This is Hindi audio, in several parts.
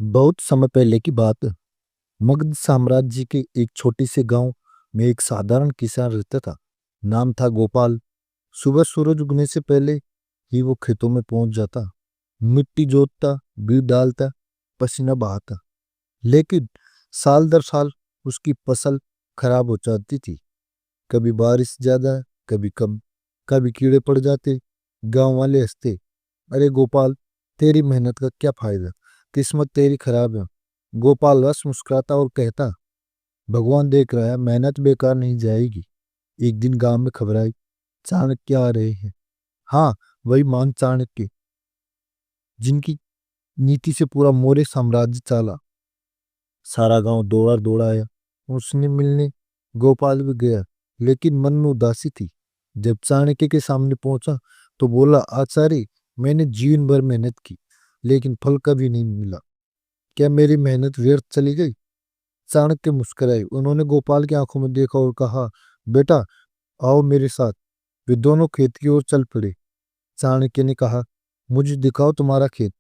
बहुत समय पहले की बात है। मगध साम्राज्य के एक छोटे से गांव में एक साधारण किसान रहता था। नाम था गोपाल। सुबह सूरज उगने से पहले ही वो खेतों में पहुंच जाता, मिट्टी जोतता, बीज डालता, पसीना बहाता। लेकिन साल दर साल उसकी फसल खराब हो जाती थी। कभी बारिश ज्यादा, कभी कम, कभी कीड़े पड़ जाते। गांव वाले हंसते, अरे गोपाल, तेरी मेहनत का क्या फायदा, किस्मत तेरी खराब है। गोपाल बस मुस्कुराता और कहता, भगवान देख रहा है, मेहनत बेकार नहीं जाएगी। एक दिन गांव में खबर आई, चाणक्य आ रहे हैं। हाँ, वही महान चाणक्य जिनकी नीति से पूरा मौर्य साम्राज्य चला। सारा गांव दौड़ा दौड़ा आया। उसने मिलने गोपाल भी गया, लेकिन मन में उदासी थी। जब चाणक्य के सामने पहुंचा तो बोला, आचार्य, मैंने जीवन भर मेहनत की, लेकिन फल कभी नहीं मिला। क्या मेरी मेहनत व्यर्थ चली गई? चाणक्य मुस्कुराए। उन्होंने गोपाल की आंखों में देखा और कहा, बेटा, आओ मेरे साथ। वे दोनों खेत की ओर चल पड़े। चाणक्य ने कहा, मुझे दिखाओ तुम्हारा खेत।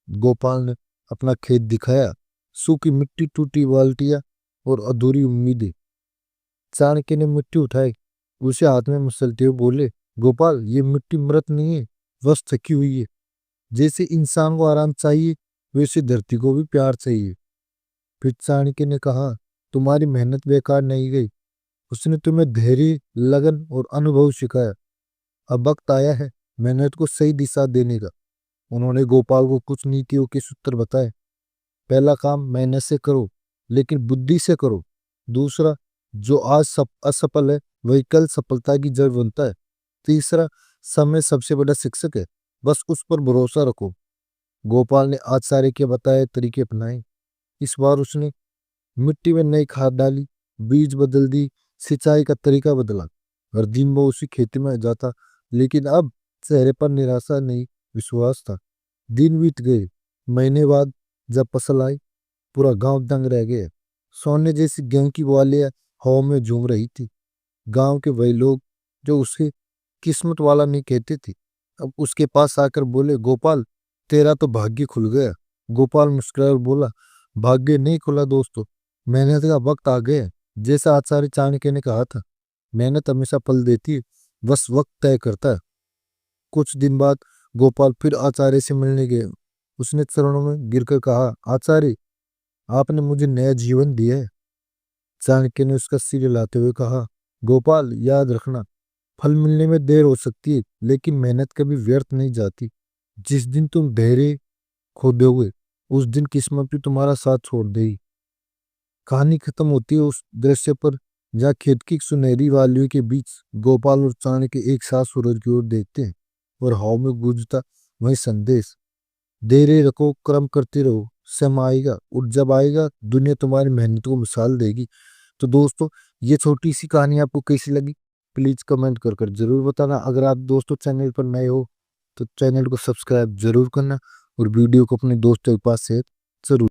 गोपाल ने अपना खेत दिखाया। सूखी मिट्टी, टूटी बाल्टियां और अधूरी उम्मीदें। चाणक्य ने मिट्टी उठाई, उसे हाथ में मसलते हुए बोले, गोपाल, ये मिट्टी मृत नहीं है, बस थकी हुई है। जैसे इंसान को आराम चाहिए, वैसे धरती को भी प्यार चाहिए। फिर चाणक्य ने कहा, तुम्हारी मेहनत बेकार नहीं गई। उसने तुम्हें धैर्य, लगन और अनुभव सिखाया। अब वक्त आया है मेहनत को सही दिशा देने का। उन्होंने गोपाल को कुछ नीतियों के सूत्र बताए। पहला काम, मेहनत से करो, लेकिन बुद्धि से करो। दूसरा, जो आज असफल है वही कल सफलता की जड़ बनता है। तीसरा, समय सबसे बड़ा शिक्षक है, बस उस पर भरोसा रखो। गोपाल ने आचार्य के बताए तरीके अपनाए। इस बार उसने मिट्टी में नई खाद डाली, बीज बदल दी, सिंचाई का तरीका बदला। हर दिन वो उसी खेती में जाता, लेकिन अब चेहरे पर निराशा नहीं, विश्वास था। दिन बीत गए। महीने बाद जब फसल आई, पूरा गांव दंग रह गया। सोने जैसी गेहूं की वालियां हवा में झूम रही थी। गांव के वही लोग जो उसे किस्मत वाला नहीं कहते थे, अब उसके पास आकर बोले, गोपाल, तेरा तो भाग्य खुल गया। गोपाल मुस्कुराया और बोला, भाग्य नहीं खुला दोस्तों, मेहनत का वक्त आ गया है। जैसा आचार्य चाणक्य ने कहा था, मेहनत हमेशा फल देती है, बस वक्त तय करता है। कुछ दिन बाद गोपाल फिर आचार्य से मिलने गए। उसने चरणों में गिरकर कहा, आचार्य, आपने मुझे नया जीवन दिया है। चाणक्य ने उसका सिर हिलाते हुए कहा, गोपाल, याद रखना, फल मिलने में देर हो सकती है, लेकिन मेहनत कभी व्यर्थ नहीं जाती। जिस दिन तुम धैर्य खो दोगे, उस दिन किस्मत भी तुम्हारा साथ छोड़ देगी। कहानी खत्म होती है उस दृश्य पर जहाँ खेत की सुनहरी वालियों के बीच गोपाल और चाणक्य एक साथ सूरज की ओर देखते हैं, और हवा में गूंजता वही संदेश, धैर्य रखो, कर्म करते रहो, समय आएगा, और जब आएगा दुनिया तुम्हारी मेहनत को मिसाल देगी। तो दोस्तों, ये छोटी सी कहानी आपको कैसी लगी, प्लीज कमेंट कर कर जरूर बताना। अगर आप दोस्तों चैनल पर नए हो तो चैनल को सब्सक्राइब जरूर करना, और वीडियो को अपने दोस्तों के पास शेयर जरूर।